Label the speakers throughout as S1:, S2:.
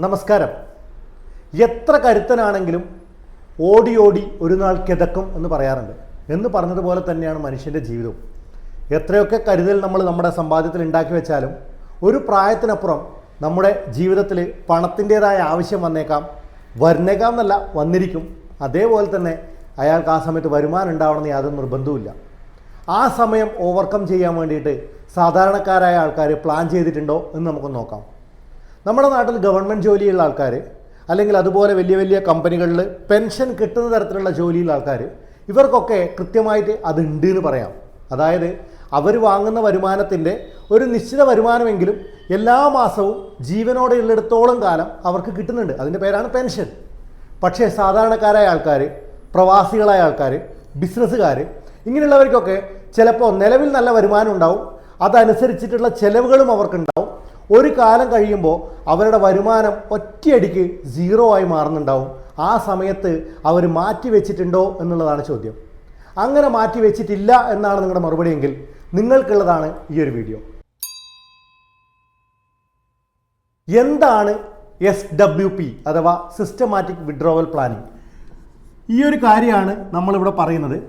S1: നമസ്കാരം. എത്ര കരുത്തനാണെങ്കിലും ഓടി ഓടി ഒരു നാൾ കിതക്കും എന്ന് പറയാറുണ്ട്. എന്ന് പറഞ്ഞതുപോലെ തന്നെയാണ് മനുഷ്യൻ്റെ ജീവിതവും. എത്രയൊക്കെ കരുതൽ നമ്മൾ നമ്മുടെ സമ്പാദ്യത്തിൽ ഉണ്ടാക്കി വെച്ചാലും ഒരു പ്രായത്തിനപ്പുറം നമ്മുടെ ജീവിതത്തിൽ പണത്തിൻ്റേതായ ആവശ്യം വന്നേക്കാം എന്നല്ല, വന്നിരിക്കും. അതേപോലെ തന്നെ അയാൾക്ക് ആ സമയത്ത് വരുമാനം ഉണ്ടാവണമെന്ന് യാതൊരു നിർബന്ധവുമില്ല. ആ സമയം ഓവർകം ചെയ്യാൻ വേണ്ടിയിട്ട് സാധാരണക്കാരായ ആൾക്കാർ പ്ലാൻ ചെയ്തിട്ടുണ്ടോ എന്ന് നമുക്ക് നോക്കാം. നമ്മുടെ നാട്ടിൽ ഗവൺമെൻറ് ജോലിയുള്ള ആൾക്കാർ, അല്ലെങ്കിൽ അതുപോലെ വലിയ വലിയ കമ്പനികളിൽ പെൻഷൻ കിട്ടുന്ന തരത്തിലുള്ള ജോലിയുള്ള ആൾക്കാർ, ഇവർക്കൊക്കെ കൃത്യമായിട്ട് അതുണ്ട് എന്ന് പറയാം. അതായത് അവർ വാങ്ങുന്ന വരുമാനത്തിൻ്റെ ഒരു നിശ്ചിത വരുമാനമെങ്കിലും എല്ലാ മാസവും ജീവനോടെ ഉള്ളിടത്തോളം കാലം അവർക്ക് കിട്ടുന്നുണ്ട്. അതിൻ്റെ പേരാണ് പെൻഷൻ. പക്ഷേ സാധാരണക്കാരായ ആൾക്കാർ, പ്രവാസികളായ ആൾക്കാർ, ബിസിനസ്സുകാർ, ഇങ്ങനെയുള്ളവർക്കൊക്കെ ചിലപ്പോൾ നിലവിൽ നല്ല വരുമാനം ഉണ്ടാവും, അതനുസരിച്ചിട്ടുള്ള ചിലവുകളും അവർക്കുണ്ടാവും. ഒരു കാലം കഴിയുമ്പോൾ അവരുടെ വരുമാനം ഒറ്റയടിക്ക് സീറോ ആയി മാറുന്നുണ്ടാവും. ആ സമയത്ത് അവർ മാറ്റി വെച്ചിട്ടുണ്ടോ എന്നുള്ളതാണ് ചോദ്യം. അങ്ങനെ മാറ്റി വെച്ചിട്ടില്ല എന്നാണ് നിങ്ങളുടെ മറുപടിയെങ്കിൽ നിങ്ങൾക്കുള്ളതാണ് ഈ ഒരു വീഡിയോ. എന്താണ് SWP അഥവാ സിസ്റ്റമാറ്റിക് വിഡ്രോവൽ പ്ലാനിങ്? ഈ ഒരു കാര്യമാണ് നമ്മളിവിടെ പറയുന്നത്.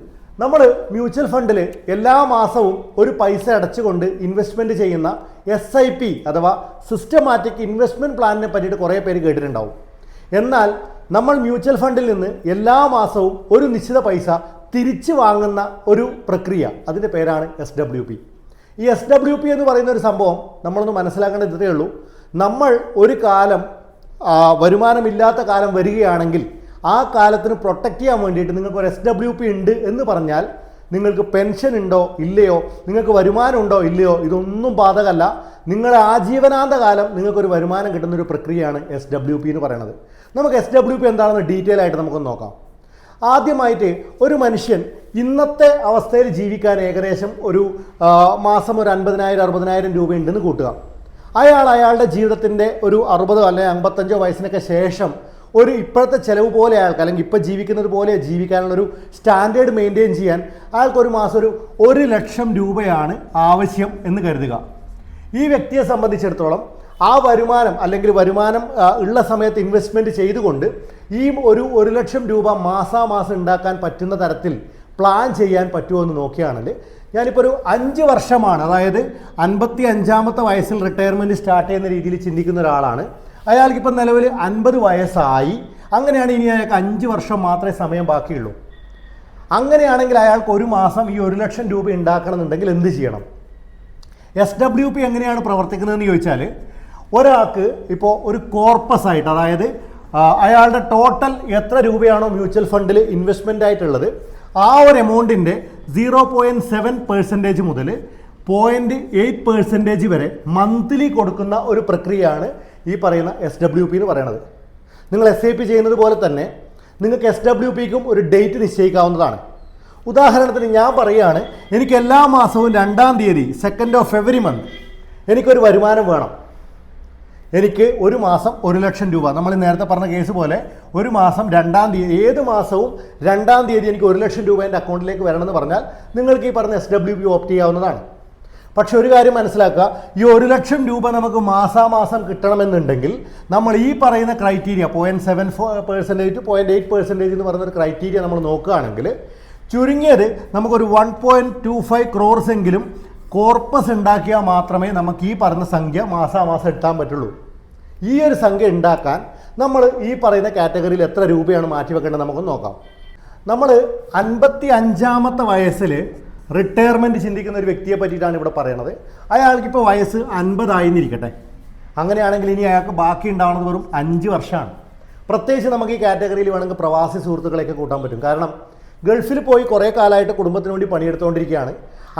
S1: നമ്മൾ മ്യൂച്വൽ ഫണ്ടിൽ എല്ലാ മാസവും ഒരു പൈസ അടച്ചുകൊണ്ട് ഇൻവെസ്റ്റ്മെൻറ്റ് ചെയ്യുന്ന SIP അഥവാ സിസ്റ്റമാറ്റിക് ഇൻവെസ്റ്റ്മെൻറ്റ് പ്ലാനിനെ പറ്റിയിട്ട് കുറേ പേര് കേട്ടിട്ടുണ്ടാവും. എന്നാൽ നമ്മൾ മ്യൂച്വൽ ഫണ്ടിൽ നിന്ന് എല്ലാ മാസവും ഒരു നിശ്ചിത പൈസ തിരിച്ചു വാങ്ങുന്ന ഒരു പ്രക്രിയ, അതിൻ്റെ പേരാണ് SWP. ഈ SWP എന്ന് പറയുന്ന ഒരു സംഭവം നമ്മളൊന്ന് മനസ്സിലാക്കേണ്ടത് ഇത്രയേ ഉള്ളൂ. നമ്മൾ ഒരു കാലം വരുമാനമില്ലാത്ത കാലം വരികയാണെങ്കിൽ ആ കാലത്തിന് പ്രൊട്ടക്റ്റ് ചെയ്യാൻ വേണ്ടിയിട്ട് നിങ്ങൾക്ക് ഒരു SWP ഉണ്ട് എന്ന് പറഞ്ഞാൽ നിങ്ങൾക്ക് പെൻഷൻ ഉണ്ടോ ഇല്ലയോ, നിങ്ങൾക്ക് വരുമാനം ഉണ്ടോ ഇല്ലയോ, ഇതൊന്നും ബാധകമല്ല. നിങ്ങളുടെ ആജീവനാന്ത കാലം നിങ്ങൾക്കൊരു വരുമാനം കിട്ടുന്നൊരു പ്രക്രിയയാണ് SWP എന്ന് പറയുന്നത്. നമുക്ക് SWP എന്താണെന്ന് ഡീറ്റെയിൽ ആയിട്ട് നമുക്കൊന്ന് നോക്കാം. ആദ്യമായിട്ട് ഒരു മനുഷ്യൻ ഇന്നത്തെ അവസ്ഥയിൽ ജീവിക്കാൻ ഏകദേശം ഒരു മാസം ഒരു 50,000-60,000 രൂപ ഉണ്ടെന്ന് കൂട്ടുക. അയാളുടെ ജീവിതത്തിൻ്റെ ഒരു 60 അല്ലെങ്കിൽ 55 വയസ്സിനൊക്കെ ശേഷം ഒരു ഇപ്പോഴത്തെ ചിലവ് പോലെ അയാൾക്ക്, അല്ലെങ്കിൽ ഇപ്പോൾ ജീവിക്കുന്നത് പോലെ ജീവിക്കാനുള്ളൊരു സ്റ്റാൻഡേർഡ് മെയിൻറ്റെയിൻ ചെയ്യാൻ അയാൾക്ക് ഒരു മാസം ഒരു 1,00,000 രൂപയാണ് ആവശ്യം എന്ന് കരുതുക. ഈ വ്യക്തിയെ സംബന്ധിച്ചിടത്തോളം ആ വരുമാനം അല്ലെങ്കിൽ വരുമാനം ഉള്ള സമയത്ത് ഇൻവെസ്റ്റ്മെൻറ്റ് ചെയ്തുകൊണ്ട് ഈ ഒരു 1,00,000 രൂപ മാസാമാസം ഉണ്ടാക്കാൻ പറ്റുന്ന തരത്തിൽ പ്ലാൻ ചെയ്യാൻ പറ്റുമോ എന്ന് നോക്കിയാണെങ്കിൽ, ഞാനിപ്പോൾ ഒരു 5 വർഷമാണ്, അതായത് 55-ാമത്തെ വയസ്സിൽ റിട്ടയർമെൻറ്റ് സ്റ്റാർട്ട് ചെയ്യുന്ന രീതിയിൽ ചിന്തിക്കുന്ന ഒരാളാണ്. അയാൾക്കിപ്പോൾ നിലവിൽ 50 വയസ്സായി. അങ്ങനെയാണ് ഇനി അയാൾക്ക് 5 വർഷം മാത്രമേ സമയം ബാക്കിയുള്ളൂ. അങ്ങനെയാണെങ്കിൽ അയാൾക്ക് ഒരു മാസം ഈ 1,00,000 രൂപ ഉണ്ടാക്കണമെന്നുണ്ടെങ്കിൽ എന്ത് ചെയ്യണം? SWP എങ്ങനെയാണ് പ്രവർത്തിക്കുന്നതെന്ന് ചോദിച്ചാൽ, ഒരാൾക്ക് ഇപ്പോൾ ഒരു കോർപ്പസ് ആയിട്ട്, അതായത് അയാളുടെ ടോട്ടൽ എത്ര രൂപയാണോ മ്യൂച്വൽ ഫണ്ടിൽ ഇൻവെസ്റ്റ്മെൻ്റ് ആയിട്ടുള്ളത്, ആ ഒരു എമൗണ്ടിൻ്റെ 0.7% മുതൽ 0.8% വരെ മന്ത്ലി കൊടുക്കുന്ന ഒരു പ്രക്രിയയാണ് ഈ പറയുന്ന SWP എന്ന് പറയുന്നത്. നിങ്ങൾ SIP ചെയ്യുന്നത് പോലെ തന്നെ നിങ്ങൾക്ക് SWPക്കും ഒരു ഡേറ്റ് നിശ്ചയിക്കാവുന്നതാണ്. ഉദാഹരണത്തിന് ഞാൻ പറയുകയാണ്, എനിക്ക് എല്ലാ മാസവും 2-ാം തീയതി 2nd of every month എനിക്കൊരു വരുമാനം വേണം. എനിക്ക് ഒരു മാസം 1,00,000 രൂപ, നമ്മൾ നേരത്തെ പറഞ്ഞ കേസ് പോലെ ഒരു മാസം 2-ാം തീയതി, ഏത് മാസവും 2-ാം തീയതി എനിക്ക് 1,00,000 രൂപ എൻ്റെ അക്കൗണ്ടിലേക്ക് വരണമെന്ന് പറഞ്ഞാൽ നിങ്ങൾക്ക് ഈ പറഞ്ഞ SWP ഓപ്റ്റ് ചെയ്യാവുന്നതാണ്. പക്ഷെ ഒരു കാര്യം മനസ്സിലാക്കുക, ഈ 1,00,000 രൂപ നമുക്ക് മാസാമാസം കിട്ടണമെന്നുണ്ടെങ്കിൽ നമ്മൾ ഈ പറയുന്ന ക്രൈറ്റീരിയ 0.7% to 0.8% എന്ന് പറയുന്നൊരു ക്രൈറ്റീരിയ നമ്മൾ നോക്കുകയാണെങ്കിൽ ചുരുങ്ങിയത് നമുക്കൊരു 1.25 crores എങ്കിലും കോർപ്പസ് ഉണ്ടാക്കിയാൽ മാത്രമേ നമുക്ക് ഈ പറഞ്ഞ സംഖ്യ മാസാമാസം എത്താൻ പറ്റുള്ളൂ. ഈ ഒരു സംഖ്യ ഉണ്ടാക്കാൻ നമ്മൾ ഈ പറയുന്ന കാറ്റഗറിയിൽ എത്ര രൂപയാണ് മാറ്റി വെക്കേണ്ടത് നമുക്കൊന്ന് നോക്കാം. നമ്മൾ 55-ാമത്തെ വയസ്സിൽ റിട്ടയർമെൻറ്റ് ചിന്തിക്കുന്ന ഒരു വ്യക്തിയെ പറ്റിയിട്ടാണ് ഇവിടെ പറയുന്നത്. അയാൾക്കിപ്പോൾ വയസ്സ് 50 ആയിരിക്കട്ടെ. അങ്ങനെയാണെങ്കിൽ ഇനി അയാൾക്ക് ബാക്കി ഉണ്ടാവുന്നത് വെറും 5 വർഷമാണ്. പ്രത്യേകിച്ച് നമുക്ക് ഈ കാറ്റഗറിയിൽ വേണമെങ്കിൽ പ്രവാസി സുഹൃത്തുക്കളെയൊക്കെ കൂട്ടാൻ പറ്റും. കാരണം ഗൾഫിൽ പോയി കുറേ കാലമായിട്ട് കുടുംബത്തിന് വേണ്ടി പണിയെടുത്തുകൊണ്ടിരിക്കുകയാണ്.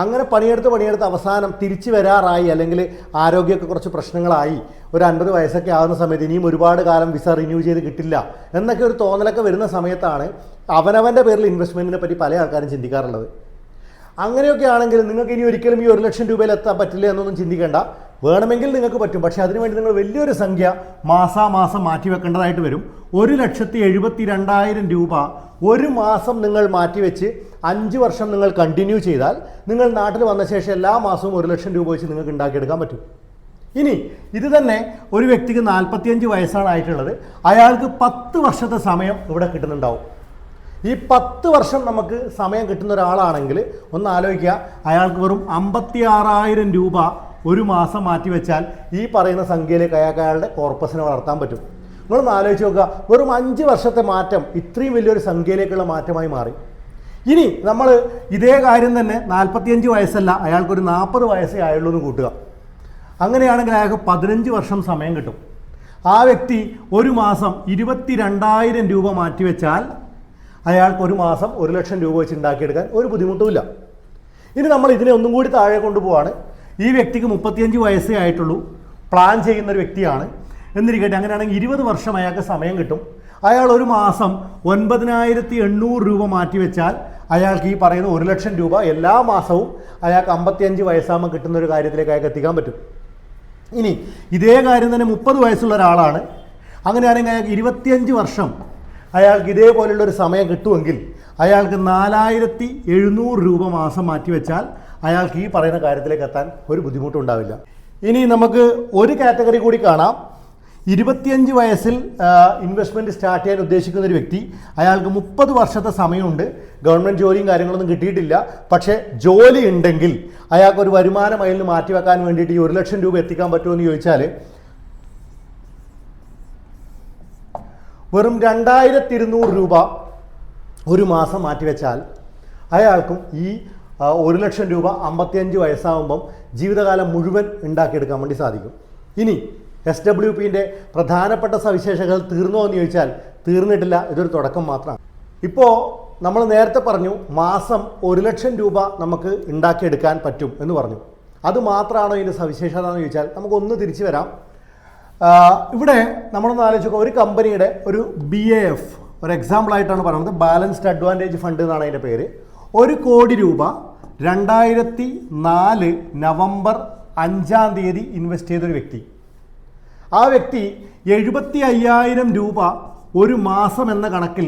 S1: അങ്ങനെ പണിയെടുത്ത് അവസാനം തിരിച്ചു വരാറായി, അല്ലെങ്കിൽ ആരോഗ്യമൊക്കെ കുറച്ച് പ്രശ്നങ്ങളായി, ഒരു 50 വയസ്സൊക്കെ ആകുന്ന സമയത്ത് ഇനിയും ഒരുപാട് കാലം വിസ റിന്യൂ ചെയ്ത് കിട്ടില്ല എന്നൊക്കെ ഒരു തോന്നലൊക്കെ വരുന്ന സമയത്താണ് അവനവൻ്റെ പേരിൽ ഇൻവെസ്റ്റ്മെൻറ്റിനെ പറ്റി പല ആൾക്കാരും ചിന്തിക്കാറുള്ളത്. അങ്ങനെയൊക്കെ ആണെങ്കിൽ നിങ്ങൾക്ക് ഇനി ഒരിക്കലും ഈ 1,00,000 രൂപയിൽ എത്താൻ പറ്റില്ല എന്നൊന്നും ചിന്തിക്കേണ്ട. വേണമെങ്കിൽ നിങ്ങൾക്ക് പറ്റും. പക്ഷേ അതിനുവേണ്ടി നിങ്ങൾ വലിയൊരു സംഖ്യ മാസാമാസം മാറ്റിവെക്കേണ്ടതായിട്ട് വരും. 1,72,000 രൂപ ഒരു മാസം നിങ്ങൾ മാറ്റിവെച്ച് 5 വർഷം നിങ്ങൾ കണ്ടിന്യൂ ചെയ്താൽ നിങ്ങൾ നാട്ടിൽ വന്ന ശേഷം എല്ലാ മാസവും 1,00,000 രൂപ വെച്ച് നിങ്ങൾക്ക് ഉണ്ടാക്കിയെടുക്കാൻ പറ്റും. ഇനി ഇത് തന്നെ ഒരു വ്യക്തിക്ക് 45 വയസ്സാണ് ആയിട്ടുള്ളത്, അയാൾക്ക് 10 വർഷത്തെ സമയം ഇവിടെ കിട്ടുന്നുണ്ടാവും. ഈ 10 വർഷം നമുക്ക് സമയം കിട്ടുന്ന ഒരാളാണെങ്കിൽ ഒന്ന് ആലോചിക്കുക, അയാൾക്ക് വെറും 56,000 രൂപ ഒരു മാസം മാറ്റിവെച്ചാൽ ഈ പറയുന്ന സംഖ്യയിലേക്ക് അയാളുടെ കോർപ്പസിനെ വളർത്താൻ പറ്റും. നിങ്ങളൊന്ന് ആലോചിച്ച് നോക്കുക, വെറും 5 വർഷത്തെ മാറ്റം ഇത്രയും വലിയൊരു സംഖ്യയിലേക്കുള്ള മാറ്റമായി മാറി. ഇനി നമ്മൾ ഇതേ കാര്യം തന്നെ 45 വയസ്സല്ല, അയാൾക്കൊരു 40 വയസ്സേ ആയുള്ളൂ എന്ന് കൂട്ടുക. അങ്ങനെയാണെങ്കിൽ അയാൾക്ക് 15 വർഷം സമയം കിട്ടും. ആ വ്യക്തി ഒരു മാസം 22,000 രൂപ മാറ്റിവെച്ചാൽ അയാൾക്ക് ഒരു മാസം 1 ലക്ഷം രൂപ വെച്ച് ഉണ്ടാക്കിയെടുക്കാൻ ഒരു ബുദ്ധിമുട്ടുമില്ല. ഇനി നമ്മൾ ഇതിനെ ഒന്നും കൂടി താഴെ കൊണ്ടുപോവാണ്. ഈ വ്യക്തിക്ക് 35 വയസ്സേ ആയിട്ടുള്ളൂ, പ്ലാൻ ചെയ്യുന്നൊരു വ്യക്തിയാണ് എന്നിരിക്കട്ടെ. അങ്ങനെയാണെങ്കിൽ 20 വർഷം അയാൾക്ക് സമയം കിട്ടും. അയാൾ ഒരു മാസം 9,800 രൂപ മാറ്റിവെച്ചാൽ അയാൾക്ക് ഈ പറയുന്ന 1 ലക്ഷം രൂപ എല്ലാ മാസവും അയാൾക്ക് 55 വയസ്സാകുമ്പോൾ കിട്ടുന്ന ഒരു കാര്യത്തിലേക്ക് അയാൾക്ക് എത്തിക്കാൻ പറ്റും. ഇനി ഇതേ കാര്യം തന്നെ 30 വയസ്സുള്ള ഒരാളാണ്. അങ്ങനെയാണെങ്കിൽ അയാൾക്ക് 25 വർഷം അയാൾക്ക് ഇതേപോലുള്ളൊരു സമയം കിട്ടുമെങ്കിൽ അയാൾക്ക് 4,700 രൂപ മാസം മാറ്റിവെച്ചാൽ അയാൾക്ക് ഈ പറയുന്ന കാര്യത്തിലേക്ക് എത്താൻ ഒരു ബുദ്ധിമുട്ടുണ്ടാവില്ല. ഇനി നമുക്ക് ഒരു കാറ്റഗറി കൂടി കാണാം. 25 വയസ്സിൽ ഇൻവെസ്റ്റ്മെൻറ്റ് സ്റ്റാർട്ട് ചെയ്യാൻ ഉദ്ദേശിക്കുന്ന ഒരു വ്യക്തി, അയാൾക്ക് 30 വർഷത്തെ സമയമുണ്ട്, ഗവൺമെൻറ് ജോലിയും കാര്യങ്ങളൊന്നും കിട്ടിയിട്ടില്ല, പക്ഷേ ജോലി ഉണ്ടെങ്കിൽ അയാൾക്ക് ഒരു വരുമാനം അതിൽ നിന്ന് മാറ്റിവെക്കാൻ വേണ്ടിയിട്ട് ഈ 1 ലക്ഷം രൂപ എത്തിക്കാൻ പറ്റുമോ എന്ന് ചോദിച്ചാൽ വെറും 2,200 രൂപ ഒരു മാസം മാറ്റിവെച്ചാൽ അയാൾക്കും ഈ 1 ലക്ഷം രൂപ 55 വയസ്സാകുമ്പം ജീവിതകാലം മുഴുവൻ ഉണ്ടാക്കിയെടുക്കാൻ വേണ്ടി സാധിക്കും. ഇനി SWPൻ്റെ പ്രധാനപ്പെട്ട സവിശേഷതകൾ തീർന്നോ എന്ന് ചോദിച്ചാൽ തീർന്നിട്ടില്ല, ഇതൊരു തുടക്കം മാത്രമാണ്. ഇപ്പോൾ നമ്മൾ നേരത്തെ പറഞ്ഞു മാസം 1 ലക്ഷം രൂപ നമുക്ക് ഉണ്ടാക്കിയെടുക്കാൻ പറ്റും എന്ന് പറഞ്ഞു. അത് മാത്രമാണോ ഇതിൻ്റെ സവിശേഷത എന്ന് ചോദിച്ചാൽ നമുക്കൊന്ന് തിരിച്ചു വരാം. ഇവിടെ നമ്മളൊന്ന് ആലോചിക്കുക, ഒരു കമ്പനിയുടെ ഒരു BAF ഒരു എക്സാമ്പിളായിട്ടാണ് പറയുന്നത്, ബാലൻസ്ഡ് അഡ്വാൻറ്റേജ് ഫണ്ട് എന്നാണ് അതിൻ്റെ പേര്. 1 കോടി രൂപ 2004 നവംബർ 5-ാം തീയതി ഇൻവെസ്റ്റ് ചെയ്തൊരു വ്യക്തി, ആ വ്യക്തി 75,000 രൂപ ഒരു മാസം എന്ന കണക്കിൽ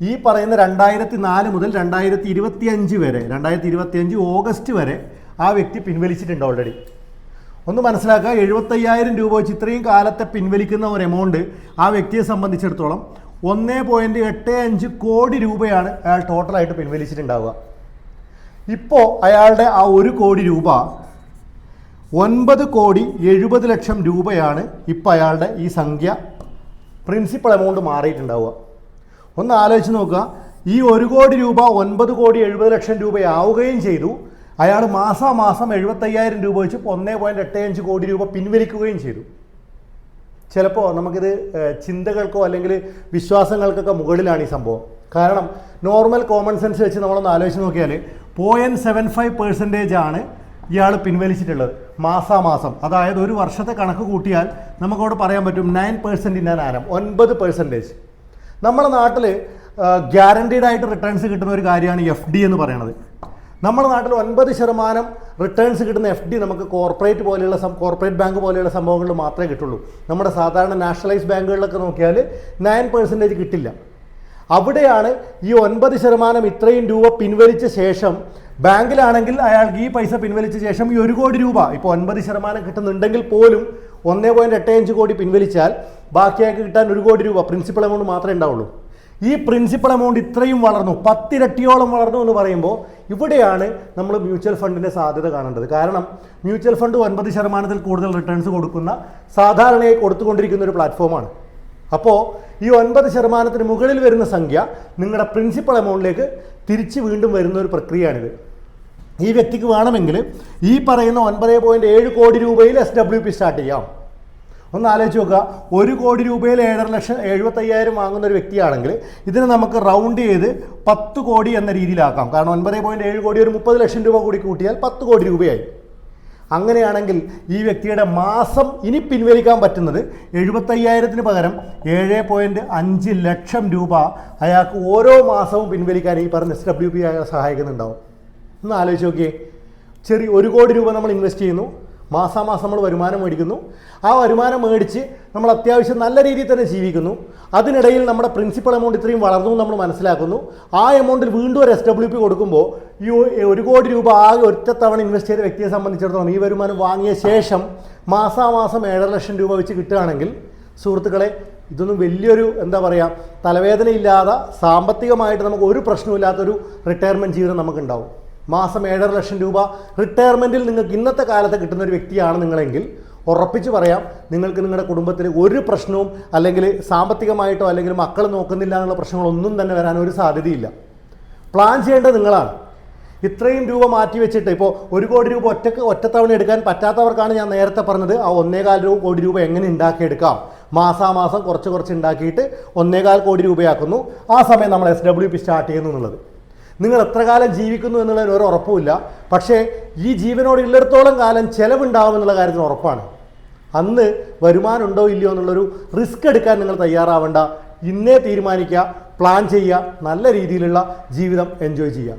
S1: ഈ പറയുന്ന 2004 മുതൽ 2025 വരെ 2025 ഓഗസ്റ്റ് വരെ ആ വ്യക്തി പിൻവലിച്ചിട്ടുണ്ട് ഓൾറെഡി. ഒന്ന് മനസ്സിലാക്കുക, 75,000 രൂപ വെച്ച് ഇത്രയും കാലത്തെ പിൻവലിക്കുന്ന ഒരു എമൗണ്ട് ആ വ്യക്തിയെ സംബന്ധിച്ചിടത്തോളം 1.85 കോടി രൂപയാണ് അയാൾ ടോട്ടലായിട്ട് പിൻവലിച്ചിട്ടുണ്ടാവുക. ഇപ്പോൾ അയാളുടെ ആ 1 കോടി രൂപ 9,70,00,000 രൂപയാണ് ഇപ്പോൾ അയാളുടെ ഈ സംഖ്യ പ്രിൻസിപ്പൽ എമൗണ്ട് മാറിയിട്ടുണ്ടാവുക. ഒന്ന് ആലോചിച്ച് നോക്കുക, ഈ 1 കോടി രൂപ 9,70,00,000 രൂപയാവുകയും ചെയ്തു. അയാൾ മാസാമാസം 75,000 രൂപ വെച്ച് 1.85 കോടി രൂപ പിൻവലിക്കുകയും ചെയ്തു. ചിലപ്പോൾ നമുക്കിത് ചിന്തകൾക്കോ അല്ലെങ്കിൽ വിശ്വാസങ്ങൾക്കൊക്കെ മുകളിലാണ് ഈ സംഭവം. കാരണം നോർമൽ കോമൺ സെൻസ് വെച്ച് നമ്മളൊന്ന് ആലോചിച്ച് നോക്കിയാൽ 0.75% ആണ് ഇയാൾ പിൻവലിച്ചിട്ടുള്ളത് മാസാമാസം. അതായത് ഒരു വർഷത്തെ കണക്ക് കൂട്ടിയാൽ നമുക്കവിടെ പറയാൻ പറ്റും 9% ഇൻ ആൻ ആനം, 9%. നമ്മുടെ നാട്ടിൽ ഗ്യാരണ്ടീഡ് ആയിട്ട് റിട്ടേൺസ് കിട്ടുന്ന ഒരു കാര്യമാണ് FD എന്ന് പറയുന്നത്. നമ്മുടെ നാട്ടിൽ 9% റിട്ടേൺസ് കിട്ടുന്ന FD നമുക്ക് കോർപ്പറേറ്റ് ബാങ്ക് പോലെയുള്ള സംഭവങ്ങളിൽ മാത്രമേ കിട്ടുള്ളൂ. നമ്മുടെ സാധാരണ നാഷണലൈസ് ബാങ്കുകളിലൊക്കെ നോക്കിയാൽ 9% കിട്ടില്ല. അവിടെയാണ് ഈ 9% ഇത്രയും രൂപ പിൻവലിച്ച ശേഷം, ബാങ്കിലാണെങ്കിൽ അയാൾക്ക് ഈ പൈസ പിൻവലിച്ച ശേഷം ഈ 1 കോടി രൂപ ഇപ്പോൾ 9% കിട്ടുന്നുണ്ടെങ്കിൽ പോലും 1.85 കോടി പിൻവലിച്ചാൽ ബാക്കിയാക്കി കിട്ടാൻ 1 കോടി രൂപ പ്രിൻസിപ്പൽ എമൗണ്ട് മാത്രമേ ഉണ്ടാവുള്ളൂ. ഈ പ്രിൻസിപ്പൽ എമൗണ്ട് ഇത്രയും വളർന്നു, 10 ഇരട്ടിയോളം വളർന്നു എന്ന് പറയുമ്പോൾ ഇവിടെയാണ് നമ്മൾ മ്യൂച്വൽ ഫണ്ടിൻ്റെ സാധ്യത കാണേണ്ടത്. കാരണം മ്യൂച്വൽ ഫണ്ട് 9% കൂടുതൽ റിട്ടേൺസ് കൊടുക്കുന്ന, സാധാരണയായി കൊടുത്തുകൊണ്ടിരിക്കുന്ന ഒരു പ്ലാറ്റ്ഫോമാണ്. അപ്പോൾ ഈ 9% മുകളിൽ വരുന്ന സംഖ്യ നിങ്ങളുടെ പ്രിൻസിപ്പൽ എമൗണ്ടിലേക്ക് തിരിച്ച് വീണ്ടും വരുന്ന ഒരു പ്രക്രിയയാണിത്. ഈ വ്യക്തിക്ക് വേണമെങ്കിൽ ഈ പറയുന്ന 9.7 കോടി രൂപയിൽ SWP സ്റ്റാർട്ട് ചെയ്യാം. ഒന്ന് ആലോചിച്ച് നോക്കുക, 1 കോടി രൂപയിൽ 7,75,000 വാങ്ങുന്ന ഒരു വ്യക്തിയാണെങ്കിൽ ഇതിനെ നമുക്ക് റൗണ്ട് ചെയ്ത് 10 കോടി എന്ന രീതിയിലാക്കാം. കാരണം 9.7 കോടി ഒരു 30 ലക്ഷം രൂപ കൂടി കൂട്ടിയാൽ 10 കോടി രൂപയായി. അങ്ങനെയാണെങ്കിൽ ഈ വ്യക്തിയുടെ മാസം ഇനി പിൻവലിക്കാൻ പറ്റുന്നത് 75,000-ന് പകരം 7.5 ലക്ഷം രൂപ അയാൾക്ക് ഓരോ മാസവും പിൻവലിക്കാൻ ഈ പറഞ്ഞ SWP സഹായിക്കുന്നുണ്ടാവും. ഒന്ന് ആലോചിച്ച് നോക്കിയേ, 1 കോടി രൂപ നമ്മൾ ഇൻവെസ്റ്റ് ചെയ്യുന്നു, മാസാമാസം നമ്മൾ വരുമാനം മേടിക്കുന്നു. ആ വരുമാനം മേടിച്ച് നമ്മൾ അത്യാവശ്യം നല്ല രീതിയിൽ തന്നെ ജീവിക്കുന്നു. അതിനിടയിൽ നമ്മുടെ പ്രിൻസിപ്പൽ എമൗണ്ട് ഇത്രയും വളർന്നു നമ്മൾ മനസ്സിലാക്കുന്നു. ആ എമൗണ്ടിൽ വീണ്ടും ഒരു SWP കൊടുക്കുമ്പോൾ ഈ 1 കോടി രൂപ ആകെ ഒറ്റത്തവണ ഇൻവെസ്റ്റ് ചെയ്ത വ്യക്തിയെ സംബന്ധിച്ചിടത്തോളം ഈ വരുമാനം വാങ്ങിയ ശേഷം മാസാമാസം 7.5 ലക്ഷം രൂപ വെച്ച് കിട്ടുകയാണെങ്കിൽ സുഹൃത്തുക്കളെ, ഇതൊന്നും വലിയൊരു തലവേദനയില്ലാതെ സാമ്പത്തികമായിട്ട് നമുക്ക് ഒരു പ്രശ്നമില്ലാത്തൊരു റിട്ടയർമെൻറ്റ് ജീവിതം നമുക്കുണ്ടാവും. മാസം 7.5 ലക്ഷം രൂപ റിട്ടയർമെൻറ്റിൽ നിങ്ങൾക്ക് ഇന്നത്തെ കാലത്ത് കിട്ടുന്ന ഒരു വ്യക്തിയാണ് നിങ്ങളെങ്കിൽ ഉറപ്പിച്ച് പറയാം, നിങ്ങൾക്ക് നിങ്ങളുടെ കുടുംബത്തിൽ ഒരു പ്രശ്നവും അല്ലെങ്കിൽ സാമ്പത്തികമായിട്ടോ അല്ലെങ്കിൽ മക്കൾ നോക്കുന്നില്ല എന്നുള്ള പ്രശ്നങ്ങളൊന്നും തന്നെ വരാൻ ഒരു സാധ്യതയില്ല. പ്ലാൻ ചെയ്യേണ്ടത് നിങ്ങളാണ്. ഇത്രയും രൂപ മാറ്റി വെച്ചിട്ട് ഇപ്പോൾ 1 കോടി രൂപ ഒറ്റത്തവണ എടുക്കാൻ പറ്റാത്തവർക്കാണ് ഞാൻ നേരത്തെ പറഞ്ഞത് ആ 1.25 കോടി രൂപ എങ്ങനെ ഉണ്ടാക്കിയെടുക്കാം. മാസാമാസം കുറച്ച് ഉണ്ടാക്കിയിട്ട് 1.25 കോടി രൂപയാക്കുന്നു. ആ സമയം നമ്മൾ SWP സ്റ്റാർട്ട് ചെയ്യുന്നു എന്നുള്ളത്. നിങ്ങൾ എത്ര കാലം ജീവിക്കുന്നു എന്നുള്ളതിന് ഒരു ഉറപ്പുമില്ല. പക്ഷേ ഈ ജീവനോട് ഉള്ളിടത്തോളം കാലം ചിലവുണ്ടാവും എന്നുള്ള കാര്യത്തിന് ഉറപ്പാണ്. അന്ന് വരുമാനം ഉണ്ടോ ഇല്ലയോ എന്നുള്ളൊരു റിസ്ക് എടുക്കാൻ നിങ്ങൾ തയ്യാറാവേണ്ട. ഇന്നേ തീരുമാനിക്കുക, പ്ലാൻ ചെയ്യുക, നല്ല രീതിയിലുള്ള ജീവിതം എൻജോയ് ചെയ്യുക.